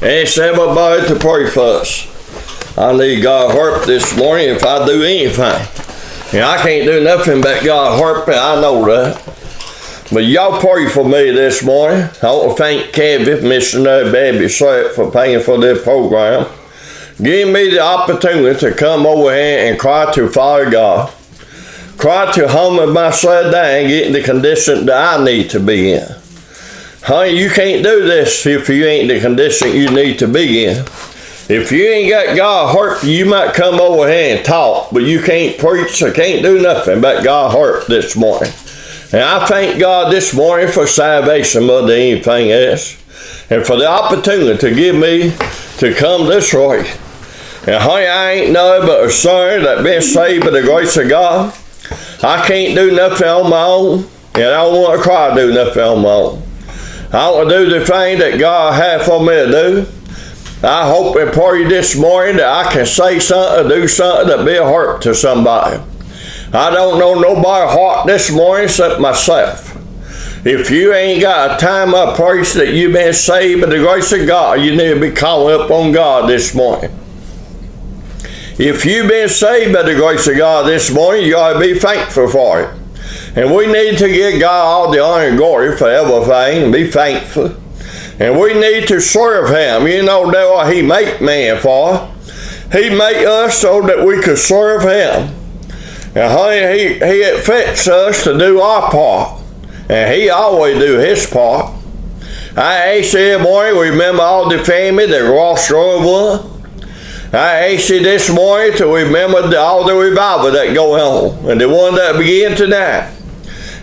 Ask everybody to pray for us. I need God's help this morning if I do anything. And I can't do nothing but God's help, I know that. But y'all pray for me this morning. I want to thank Kevin, Missionary Baby Set, for paying for this program. Give me the opportunity to come over here and cry to Father God. Cry to humble myself down and get in the condition that I need to be in. Honey, you can't do this if you ain't the condition you need to be in. If you ain't got God hurt, you might come over here and talk, but you can't preach or can't do nothing but God hurt this morning. And I thank God this morning for salvation more than anything else, and for the opportunity to give me to come this way. And honey, I ain't nothing but a sinner that been saved by the grace of God. I can't do nothing on my own, and I don't want to try to do nothing on my own. I want to do the thing that God had for me to do. I hope and pray this morning that I can say something or do something that be a hurt to somebody. I don't know nobody's heart this morning except myself. If you ain't got a time or place that you've been saved by the grace of God, you need to be calling up on God this morning. If you've been saved by the grace of God this morning, you ought to be thankful for it. And we need to give God all the honor and glory for everything and be thankful. And we need to serve Him. You know, that's what He made man for. He made us so that we could serve Him. And honey, He expects us to do our part. And He always do His part. I ask you this morning, remember all the family that lost loved one. I ask you this morning to remember all the revival that go on. And the one that begin tonight.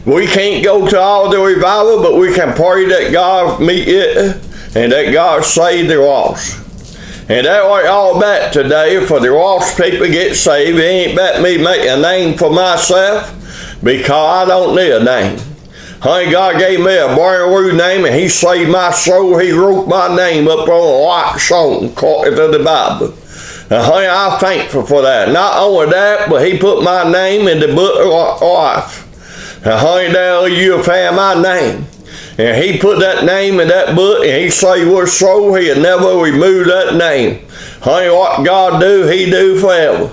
We can't go to all the revival, but we can pray that God meet it and that God save the lost. And that's what all about today, for the lost people get saved. It ain't about me making a name for myself, because I don't need a name. Honey, God gave me a brand new name, and He saved my soul. He wrote my name up on a white stone, according to the Bible. And honey, I'm thankful for that. Not only that, but He put my name in the book of life. And honey, now you'll find my name. And He put that name in that book, and He say we're so He'll never remove that name. Honey, what God do, He do forever.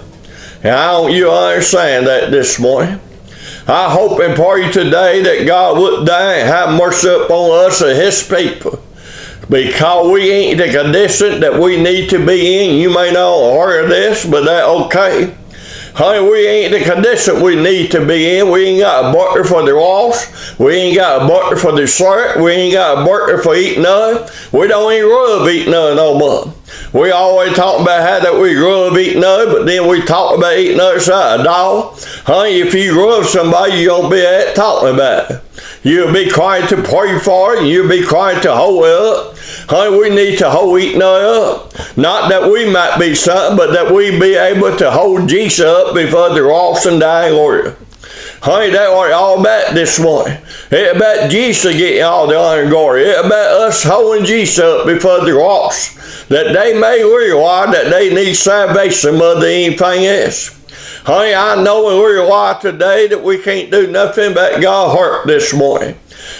And I want you to understand that this morning. I hope and pray today that God would die and have mercy upon us and His people. Because we ain't the condition that we need to be in. You may not have heard of this, but that's okay. Honey, we ain't the condition we need to be in. We ain't got a butter for the lost. We ain't got a butter for the shirt. We ain't got a butter for eating none. We don't even love eating none no more. We always talk about how that we love eating none, but then we talk about eating other side of dog. Honey, if you love somebody, you don't be at talking about it. You'll be trying to pray for it, and you'll be trying to hold it up. Honey, we need to hold eating up. Not that we might be something, but that we be able to hold Jesus up before the lost and dying order. Honey, that's what it's all about this morning. It's about Jesus getting all the honor and glory. It's about us holding Jesus up before the lost, that they may realize that they need salvation more than anything else. Honey, I know and realize today that we can't do nothing but God hurt this morning.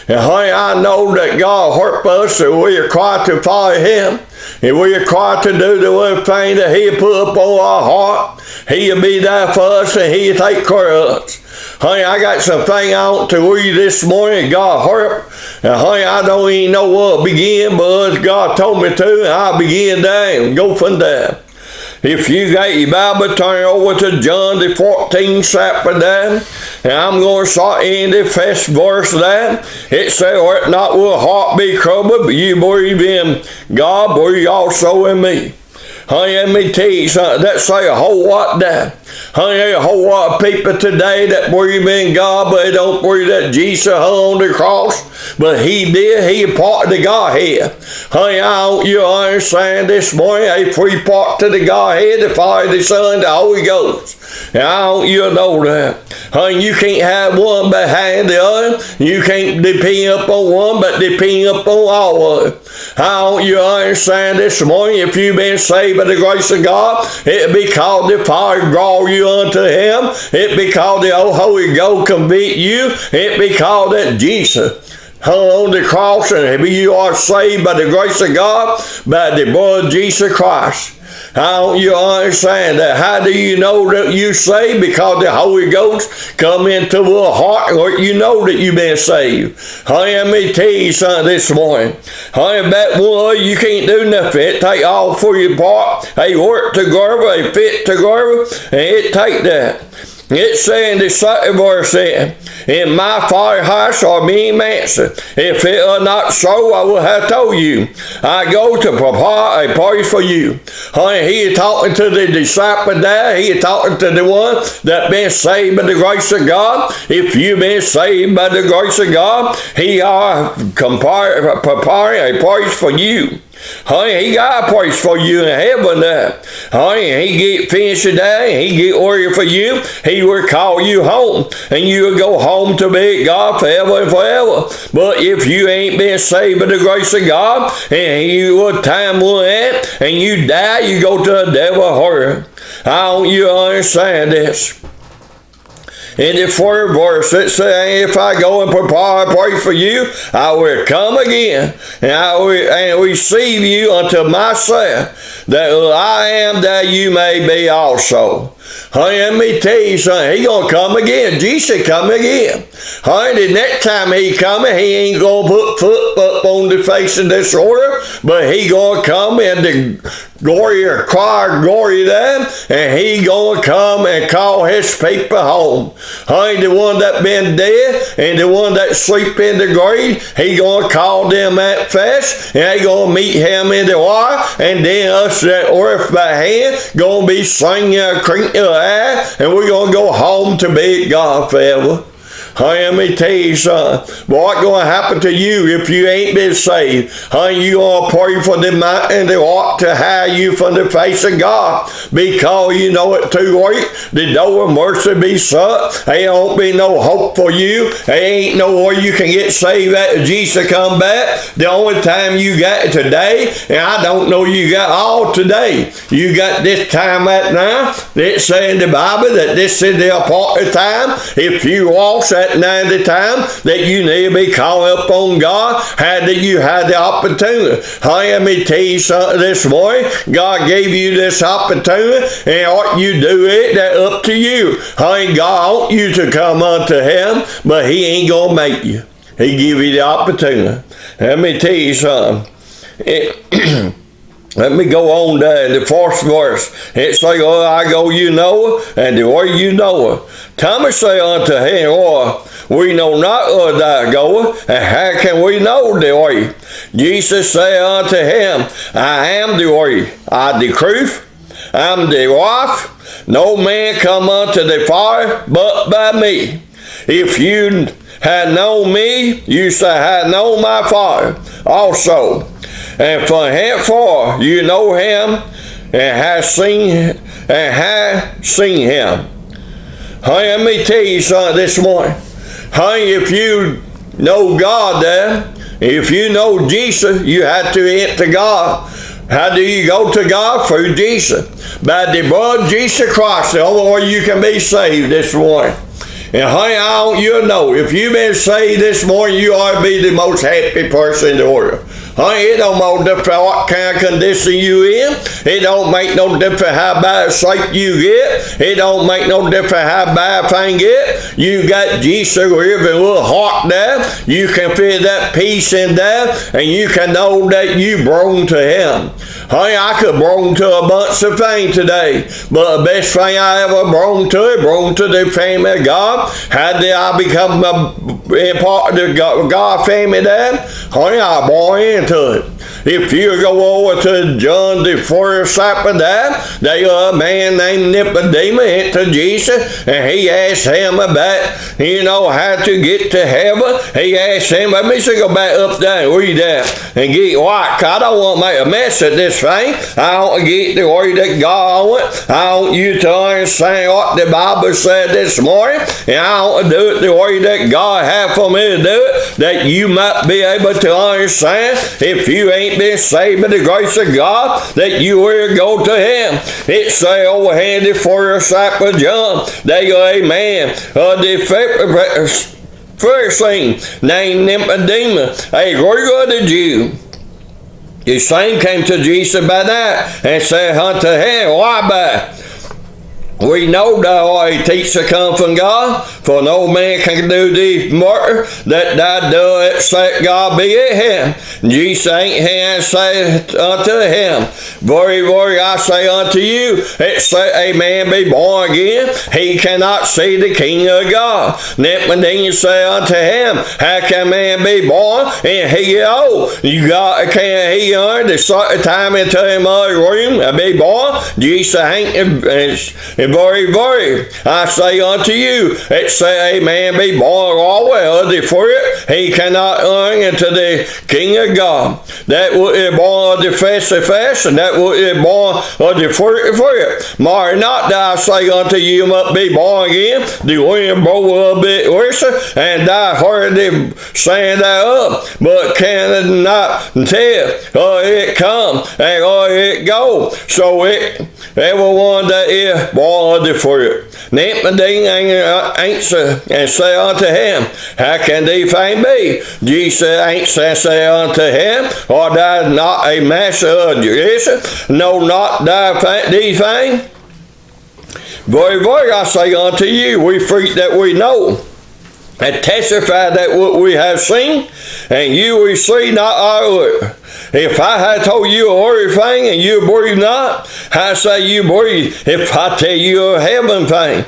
And honey, I know that God hurt us, and we are called to follow Him. And we are called to do the one thing that He put upon our heart. He'll be there for us, and He'll take care of us. Honey, I got something I want to read this morning. God hurt. And honey, I don't even know where to begin, but God told me to, and I'll begin there and go from there. If you got your Bible, turn over to John the 14th chapter there. And I'm going to start in the first verse there. It says, "Let not your heart be troubled, but you believe in God, believe also in me." Honey, let me tell you something. That say a whole lot there. Honey, there's a whole lot of people today that believe in God, but they don't believe that Jesus hung on the cross. But He did. He a part of the Godhead. Honey, I want you to understand this morning, a three part to the Godhead, the Father, the Son, the Holy Ghost. And I want you to know that. Honey, you can't have one behind the other. You can't depend upon one, but depend upon all of it. I want you to understand this morning, if you've been saved by the grace of God, it be called the Father draw you unto Him. It be called the Holy Ghost convict you. It be called that Jesus hung on the cross, and you are saved by the grace of God, by the blood of Jesus Christ. How don't you understand that? How do you know that you're saved? Because the Holy Ghost come into the heart, or you know that you've been saved. Honey, let me tell you something this morning. Honey, that one, you can't do nothing. It take all for your part. They work together, they fit together, and it take that. It's saying the second verse saying, in my Father's house are many mansions. If it were not so, I would have told you. I go to prepare a place for you. Honey, he is talking to the disciple there. He is talking to the one that been saved by the grace of God. If you've been saved by the grace of God, he are preparing a place for you. Honey, he got a place for you in heaven there. Honey, he get finished today, he get ordered for you, he will call you home, and you will go home to be with God forever and forever. But if you ain't been saved by the grace of God, and you time will end, and you die, you go to the devil horror. How don't you understand this? In the fourth verse, it says, if I go and prepare a place for you, I will come again, and I will receive you unto myself, that I am that you may be also. Honey, let me tell you something. He's going to come again. Jesus come again. Honey, the next time he coming, he ain't going to put foot up on the face of this order, but he going to come in the glory or choir glory there, and he going to come and call his people home. Honey, the one that been dead and the one that sleep in the grave, he going to call them at fast, and they going to meet him in the water, and then us that earth by hand going to be singing a creak of air, and we're going to go home to be with God forever. Honey, let me tell you something. What's going to happen to you if you ain't been saved? Honey, you going to pray for the mountain that ought to hide you from the face of God, because you know it too late. The door of mercy be shut. There won't be no hope for you. There ain't no way you can get saved after Jesus come back. The only time you got it today, and I don't know you got all today. You got this time at now. It says in the Bible that this is the appointed time. If you lost at 90 time that you need to be calling up on God, how did you have the opportunity? Honey, let me tell you something this morning. God gave you this opportunity, and what you do it, that's up to you. Honey, God wants you to come unto him, but he ain't going to make you. He give you the opportunity. Let me tell you something. Let me go on there in the fourth verse. It say, oh, I go, you know her, and the way you know her. Thomas say unto him, oh, we know not where thou goest, and how can we know the way? Jesus say unto him, I am the way, I the truth, I am the life. No man come unto the Father but by me. If you had known me, you shall have known my Father also. And from henceforth you know him and have seen him. Honey, let me tell you something this morning. Honey, if you know God there, if you know Jesus, you have to enter God. How do you go to God? Through Jesus. By the blood of Jesus Christ, the only way you can be saved this morning. And honey, I want you to know, if you've been saved this morning, you ought to be the most happy person in the world. Honey, it don't make no difference what kind of condition you in. It don't make no difference how bad a shape you get. It don't make no difference how bad a thing get. You got Jesus living a little heart there. You can feel that peace in there, and you can know that you belong to him. Honey, I could belong to a bunch of things today, but the best thing I ever belonged to the family of God. How did I become a part of the God family there? Honey, I born into it. If you go over to John the first chapter there a man named Nicodemus into Jesus, and he asked him about, how to get to heaven. He asked him, let me go back up there and read that and get white. I don't want to make a mess of this thing. I want to get the way that God wants. I want you to understand what the Bible said this morning, and I want to do it the way that God had for me to do it, that you might be able to understand, if you ain't been saved by the grace of God, that you will go to him. It say overhanded for your disciple John, they are a man of the Pharisee named Nicodemus, a ruler of the Jews. The same came to Jesus by night and said unto him, Rabbi, we know thou art a teacher come from God, for no man can do these miracles that thou doest except God be in him. Jesus answered him and said unto him, Very, very, I say unto you, except a man be born again, he cannot see the kingdom of God. Nicodemus said unto him, How can a man be born and he is old? Can he earn the certain time into his mother's room and be born? Jesus answered, Very, very, I say unto you, except a man be born always of the fruit, he cannot enter into the kingdom of God. That which is born of the flesh is flesh, and that which is born of the fruit is fruit. Marvel not that I say unto you, must be born again. The wind blow a bit worse, and thou heard the saying thereof, but cannot tell, or it come, and or it go. So everyone that is born of the fruit. Nicodemus answered and said unto him, How can these things be? Jesus answered and said unto him, Art thou not a master of Jerusalem? Know not thou these things? Very, very, I say unto you, we preach that we know, and testify that what we have seen, and you receive not our word. If I had told you a earthly thing and you believe not, how say you believe if I tell you a heaven thing?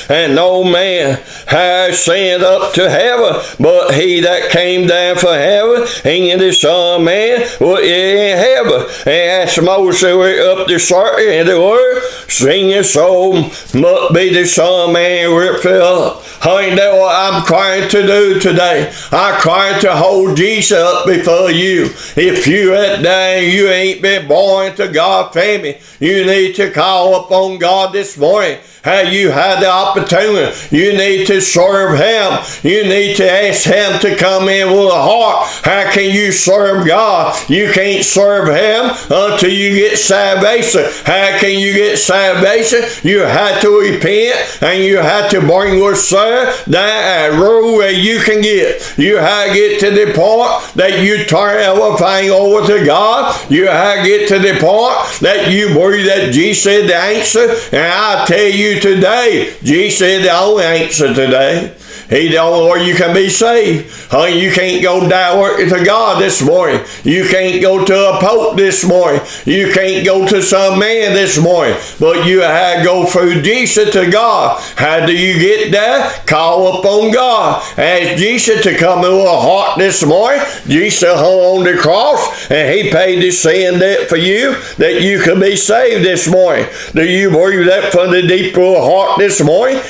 And no man has ascended up to heaven, but he that came down from heaven, and the Son of Man was in heaven. And as Moses went up the circle in the word, singing, so must be the Son of Man ripped up. Ain't that what I'm trying to do today? I'm trying to hold Jesus up before you. If you at that you ain't been born to God's family, you need to call upon God this morning. How you had the opportunity, you need to serve Him. You need to ask Him to come in with a heart. How can you serve God? You can't serve Him until you get salvation. How can you get salvation? You have to repent and you have to bring yourself down a road where you can get. You have to get to the point that you turn everything over to God. You have to get to the point that you believe that Jesus is the answer. And I tell you today, Jesus is the only answer today. He's the only way you can be saved. Honey, you can't go direct to God this morning. You can't go to a pope this morning. You can't go to some man this morning. But you have to go through Jesus to God. How do you get there? Call upon God. Ask Jesus to come into a heart this morning. Jesus hung on the cross and He paid the sin debt for you that you can be saved this morning. Do you believe that from the deep of your heart this morning?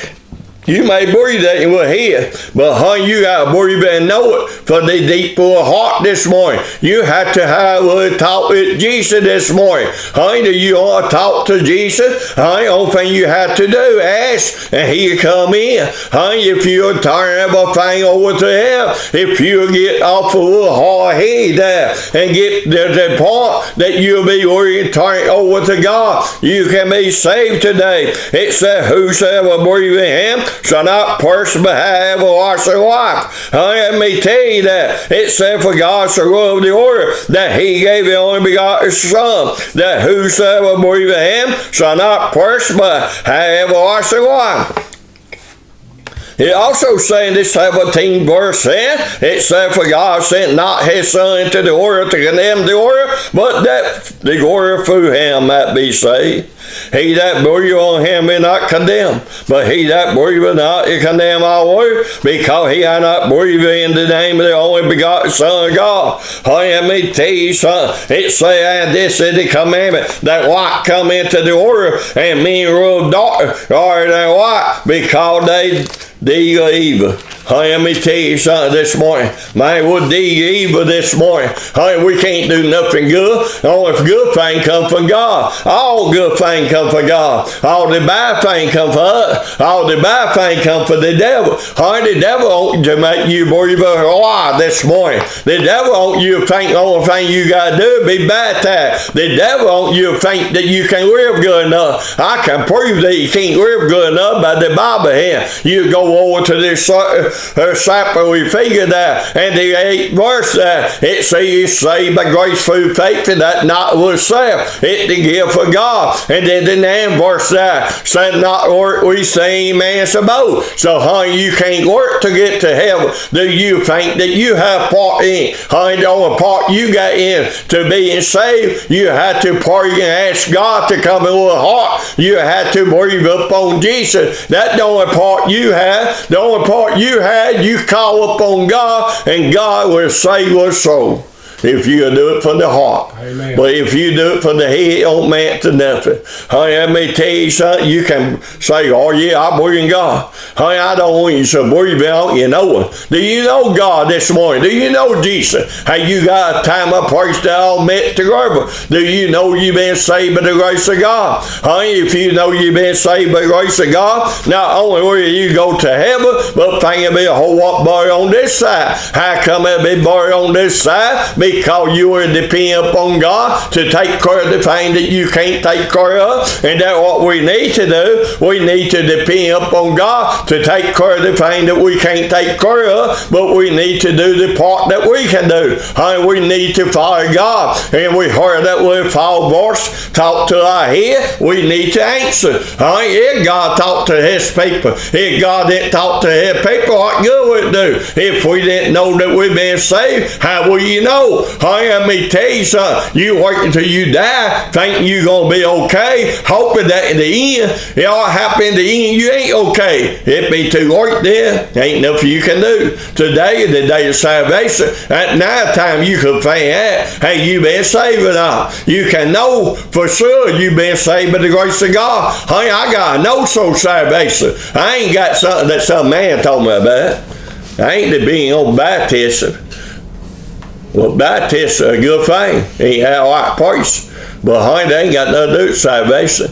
You may believe that in your head, but honey, you got to believe and know it from the deep of your heart this morning. You have to have a talk with Jesus this morning. Honey, do you want to talk to Jesus? Honey, only thing you have to do, ask, and He'll come in. Honey, if you'll turn everything over to Him, if you'll get off of a hard head there and get to the point that you'll be willing to turn over to God, you can be saved today. It says, whosoever believes in Him shall not perish but have everlasting life. Let me tell you that. It said, for God so loved the world that He gave the only begotten Son, that whosoever believes in Him shall not perish but have everlasting life. It also said in this 17th verse, it said, for God sent not His Son into the world to condemn the world, but that the world through Him might be saved. He that believeth on Him will not condemn, but he that believeth not is condemned already, because he hath not believed in the name of the only begotten Son of God. Let me tell you something. It say, and this is the commandment, that light come into the world, and men rule darkness rather than light, because they deal evil. Honey, let me tell you something this morning. Man, we'll deal evil this morning. Honey, we can't do nothing good. Only if good thing come from God. All good thing come from God. All the bad thing come from us. All the bad thing come from the devil. Honey, the devil wants to make you believe a lie this morning. The devil wants you to think the only thing you got to do is be baptized. The devil wants you to think that you can live good enough. I can prove that you can't live good enough by the Bible here. You go over to this disciple, we figure that. And the 8th verse there, it says, saved by grace through faith, and that not of self. It's the gift of God. And then the 9th verse there said, not work we say man's abode. So you can't work to get to heaven. Do you think that you have part in? The only part you got in to being saved, you had to pray and ask God to come in with a heart. You had to believe upon Jesus. That's the only part you have. The only part you had, you call upon God, and God will save your soul. If you do it from the heart. Amen. But if you do it from the head, it don't amount to nothing. Let me tell you something. You can say, oh yeah, I believe in God. I don't want you to believe in, you know it. Do you know God this morning? Do you know Jesus? You got a time of place that all met together. Do you know you've been saved by the grace of God? If you know you've been saved by the grace of God, not only will you go to heaven, but thing will be a whole lot better on this side. How come it'll be better on this side? Because you will depend upon God to take care of the thing that you can't take care of. And that's what we need to do. We need to depend upon God to take care of the thing that we can't take care of. But we need to do the part that we can do. We need to follow God. And we heard that with our voice talk to our head. We need to answer. If God talked to his people, if God didn't talk to his people, what good would it do? If we didn't know that we've been saved, how will you know? Let me tell you something. You wait until you die thinking you're going to be okay, hoping that in the end, what happened in the end, you ain't okay. It be too late then. Ain't nothing you can do. Today is the day of salvation. At night time, you can find out, hey, you been saved or not. You can know for sure you've been saved by the grace of God. I got a no-so salvation. I ain't got something that some man told me about. I ain't to being on baptism. Well, baptism is a good thing. Ain't had a right place. But they ain't got nothing to do with salvation.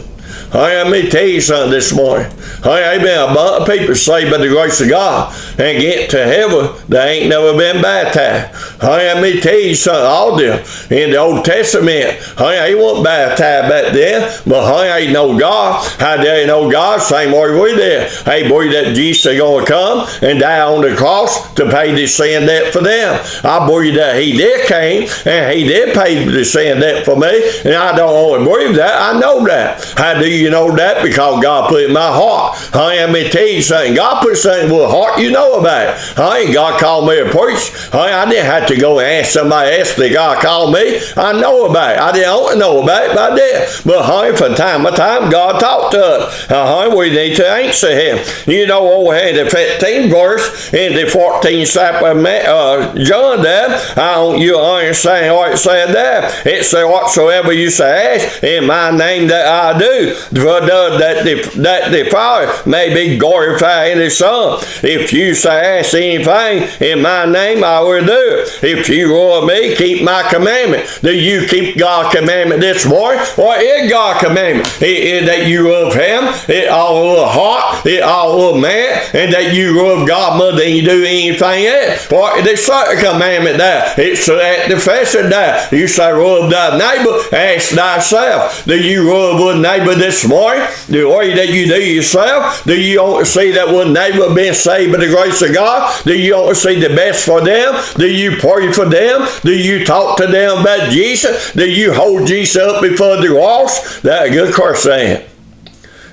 Let me tell you something this morning. Ain't been a bunch of people saved by the grace of God and get to heaven. They ain't never been baptized. Let me tell you something. All them in the Old Testament, they weren't baptized back then, but ain't no God. How they know God? Same way we did. Hey, boy, that Jesus is going to come and die on the cross to pay the sin debt for them. I believe that he did came and he did pay the sin debt for me, and I don't only believe that. I know that. How do you know that? Because God put it in my heart. Let me tell you something. God put something with a heart, you know about it. God called me to preach. I didn't have to go and ask somebody else that God called me. I know about it. I didn't only know about it, but I did. But from time to time, God talked to us. We need to answer him. You know, over here in the 15th verse, in the 14th chapter of John there, I don't you understand what it said there. It said, whatsoever you say ask in my name that I do, that the Father may be glorified in the Son. If you say ask anything in my name, I will do it. If you love me, keep my commandment. Do you keep God's commandment this morning? What is God's commandment? It is that you love him, it all of heart, it all of man, and that you love God more than you do anything else. What is the second commandment there? It's at the fashion there. You say love thy neighbor, ask thyself. Do you love one neighbor this morning? The way that you do yourself? Do you want to see that one neighbor being saved by the grace of God? Do you want to see the best for them? Do you pray for them? Do you talk to them about Jesus? Do you hold Jesus up before the lost? That's a good question.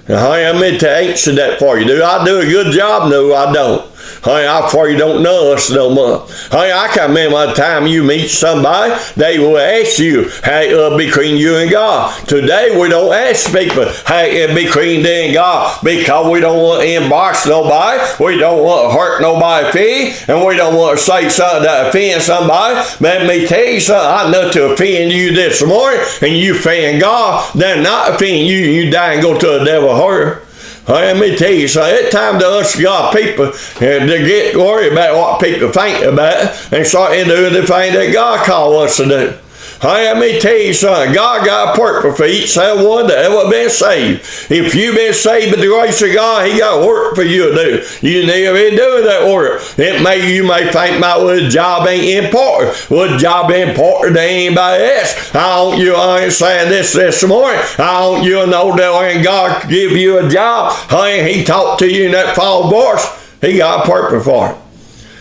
I'm meant to answer that for you. Do I do a good job? No, I don't. I pray you don't know us no more. I can remember the time you meet somebody, they will ask you, hey, between you and God. Today, we don't ask people, hey, between them and God, because we don't want to embarrass nobody, we don't want to hurt nobody's feelings, and we don't want to say something that offends somebody. Let me tell you something, I know to offend you this morning, and you offend God, they're not offending you, and you die and go to a devil hell. Let me tell you, so it's time to us God people to get worried about what people think about and start doing the thing that God called us to do. Let me tell you something. God got a purpose for each one that ever been saved. If you've been saved by the grace of God, he got work for you to do. You need to be doing that work. You may think my job ain't important. Well, job important to anybody else. I want you to understand this morning. I want you to know that when God give you a job, he talked to you in that fall voice, he got a purpose for it.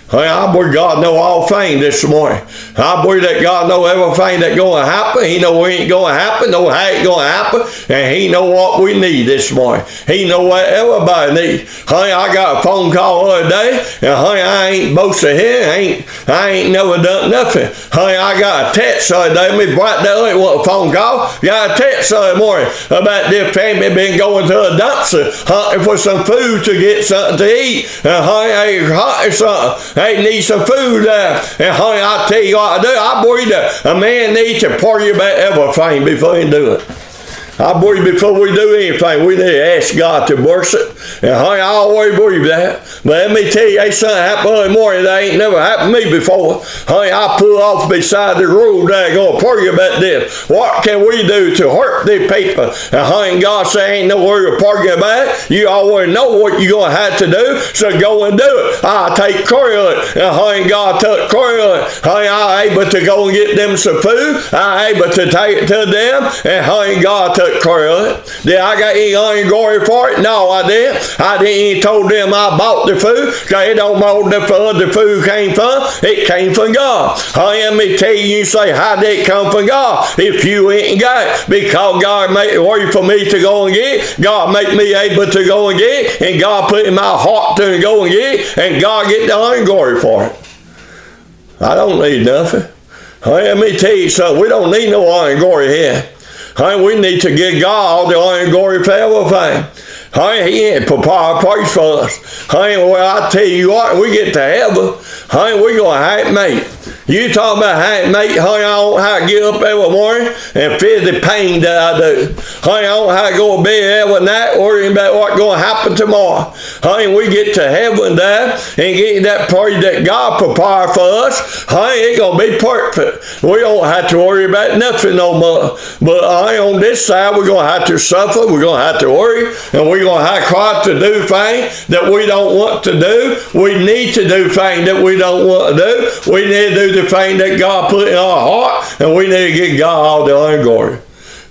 I believe God know all things this morning. I believe that God know everything that's going to happen. He know what ain't going to happen, know how it's going to happen, and He know what we need this morning. He know what everybody needs. I got a phone call the other day, and I ain't boasting here. I ain't never done nothing. I got a text the other day. Me brought that other one, a phone call. Got a text the other morning about this family been going to a dumpster hunting for some food to get something to eat. And ain't hunting something. They need some food there. And honey, I tell you what I do. I believe that a man needs to pray about everything before he do it. I believe before we do anything, we need to ask God to bless it. And honey, I always believe that. But let me tell you, something happened early morning that ain't never happened to me before. Honey, I pull off beside the road there going to pray about this. What can we do to hurt these people? And honey, God say ain't no worry of arguing about it. You already know what you're going to have to do, so go and do it. I'll take care of it. And honey, God took care of it. Honey, I'm able to go and get them some food. I'm able to take it to them. And honey, God took care of it. Did I got any honor and glory for it? No, I didn't. I didn't even told them I bought the food, because it don't matter where the food came from. It came from God. Let me tell you, you say, how did it come from God? If you ain't got it, because God made it work for me to go and get it, God make me able to go and get it, and God put in my heart to go and get it, and God get the honor and glory for it. I don't need nothing. Let me tell you something. We don't need no honor and glory here. We need to give God all the honor and glory for everything. He ain't prepared a place for us. Well, I tell you what, we get to heaven, we're going to have it made. You talking about how it make, I don't have to get up every morning and feel the pain that I do. I don't have to go to bed every night worrying about what's going to happen tomorrow. We get to heaven there and get that party that God prepared for us. It's going to be perfect. We don't have to worry about nothing no more. But on this side, we're going to have to suffer. We're going to have to worry. And we're going to have to try to do things that we don't want to do. We need to do things that we don't want to do. We need to do the thing that God put in our heart, and we need to give God all the honor and glory.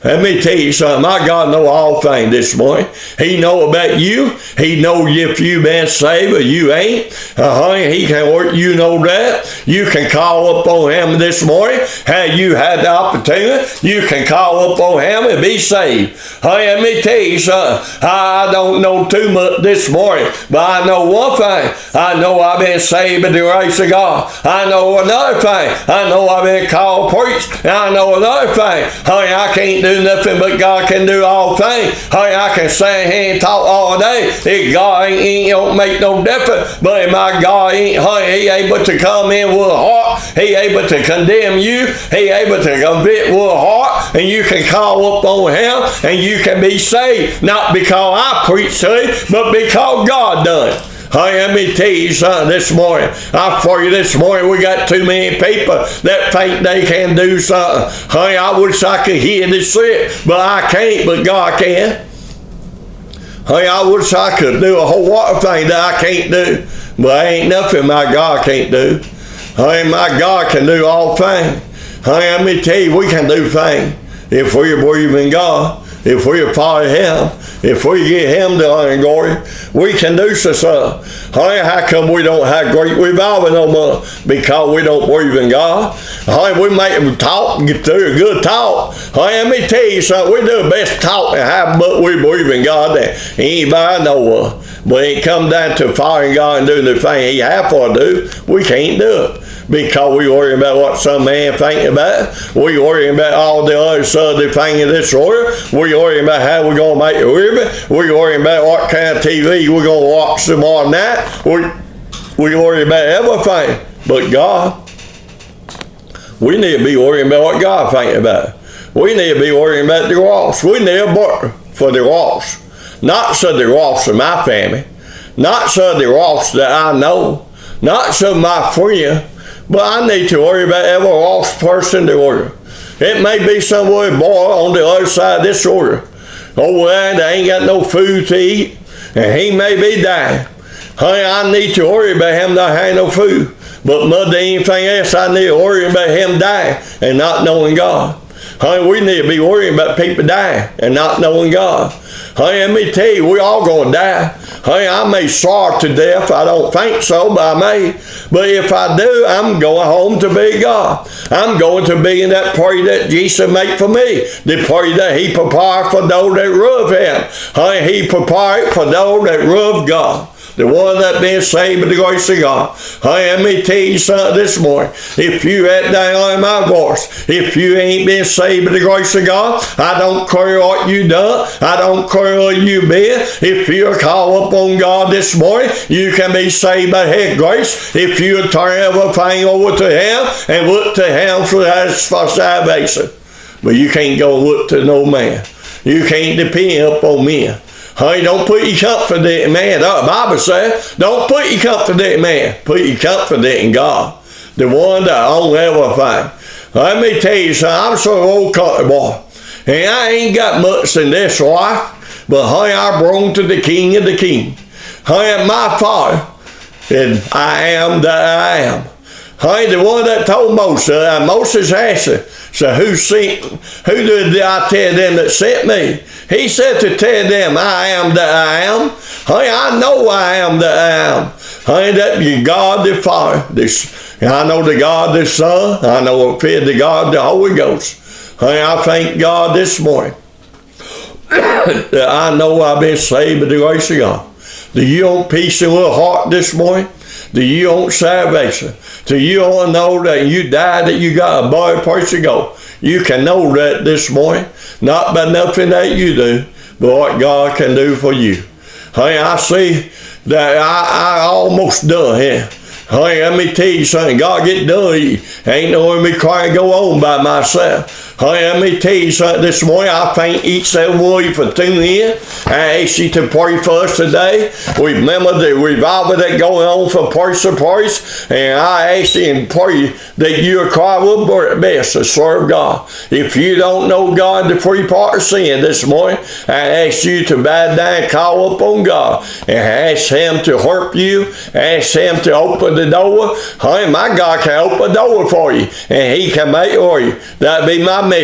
Let me tell you something. My God knows all things this morning. He know about you. He knows if you been saved or you ain't. He can work. You know that. You can call up on Him this morning. Had you had the opportunity, you can call up on Him and be saved. Let me tell you something. I don't know too much this morning, but I know one thing. I know I've been saved by the grace of God. I know another thing. I know I've been called preached. And I know another thing. I can't do nothing, but God can do all things. I can stand here and talk all day. If God ain't don't make no difference, but if my God ain't, He able to come in with a heart. He able to condemn you. He able to convict with a heart, and you can call up on Him, and you can be saved, not because I preach to you, but because God done it. Let me tell you something this morning. For you this morning, we got too many people that think they can do something. I wish I could heal the sick, but I can't, but God can. I wish I could do a whole lot of things that I can't do, but ain't nothing my God can't do. My God can do all things. Let me tell you, we can do things if we believe in God. If we follow Him, if we get Him the honor and glory, we can do some stuff. How come we don't have great revival no more? Because we don't believe in God. We make them talk, get through a good talk. Let me tell you something. We do the best talk and have, but we believe in God that anybody know of. But it come down to following God and doing the thing He have for to do, we can't do it. Because we worry about what some man think about. We worry about all the other other thing in this world. We worry about how we're going to make a living. We worry about what kind of TV we're going to watch tomorrow night. We worry about everything but God. We need to be worrying about what God thinks about. We need to be worrying about the lost. We need to work for the lost. Not so the lost of my family. Not so the lost that I know. Not so my friend. But I need to worry about every lost person in the world. It may be somewhere boy on the other side of this world. Over there, they ain't got no food to eat, and he may be dying. I need to worry about him not having no food. But more than anything else, I need to worry about him dying and not knowing God. Honey, we need to be worrying about people dying and not knowing God. Honey, let me tell you, we all going to die. Honey, I may starve to death. I don't think so, but I may. But if I do, I'm going home to be God. I'm going to be in that party that Jesus made for me. The party that he prepared for those that love him. Honey, he prepared for those that love God. The one that been saved by the grace of God. Honey, let me tell you something this morning. If you had down my voice, if you ain't been saved by the grace of God, I don't care what you done. I don't care where you been. If you call upon God this morning, you can be saved by His grace. If you turn everything over to Him and look to Him for salvation. But you can't go look to no man. You can't depend upon men. Honey, don't put your confidence in man. The Bible says, don't put your confidence in man. Put your confidence in God, the one that owns everything. Let me tell you something. I'm so old country boy, and I ain't got much in this life, but honey, I belong to the King of the King. Honey, my Father, and I am that I am. Honey, the one that told Moses, Moses answered, so who did I tell them that sent me? He said to tell them, I am that I am. Honey, I know I am that I am. Honey, that you God the Father. I know the God the Son. I know the God the Holy Ghost. Honey, I thank God this morning that I know I've been saved by the grace of God. Do you want peace in your heart this morning? Do you want salvation? Do you want to know that you died, that you got a better place to go? You can know that this morning, not by nothing that you do, but what God can do for you. Honey, I see that I almost done here. Honey, let me tell you something. God get done. Ain't no way me crying go on by myself. Honey, let me tell you something this morning. I thank each and every one of you for tuning in. I ask you to pray for us today. Remember the revival that's going on for Price of Price. And I ask you and pray that you cry with best to serve God. If you don't know God, the free part of sin this morning, I ask you to bow down and call upon God. And ask Him to help you. Ask Him to open the door. Honey, my God can open the door for you. And He can make it for you. That'd be my mission.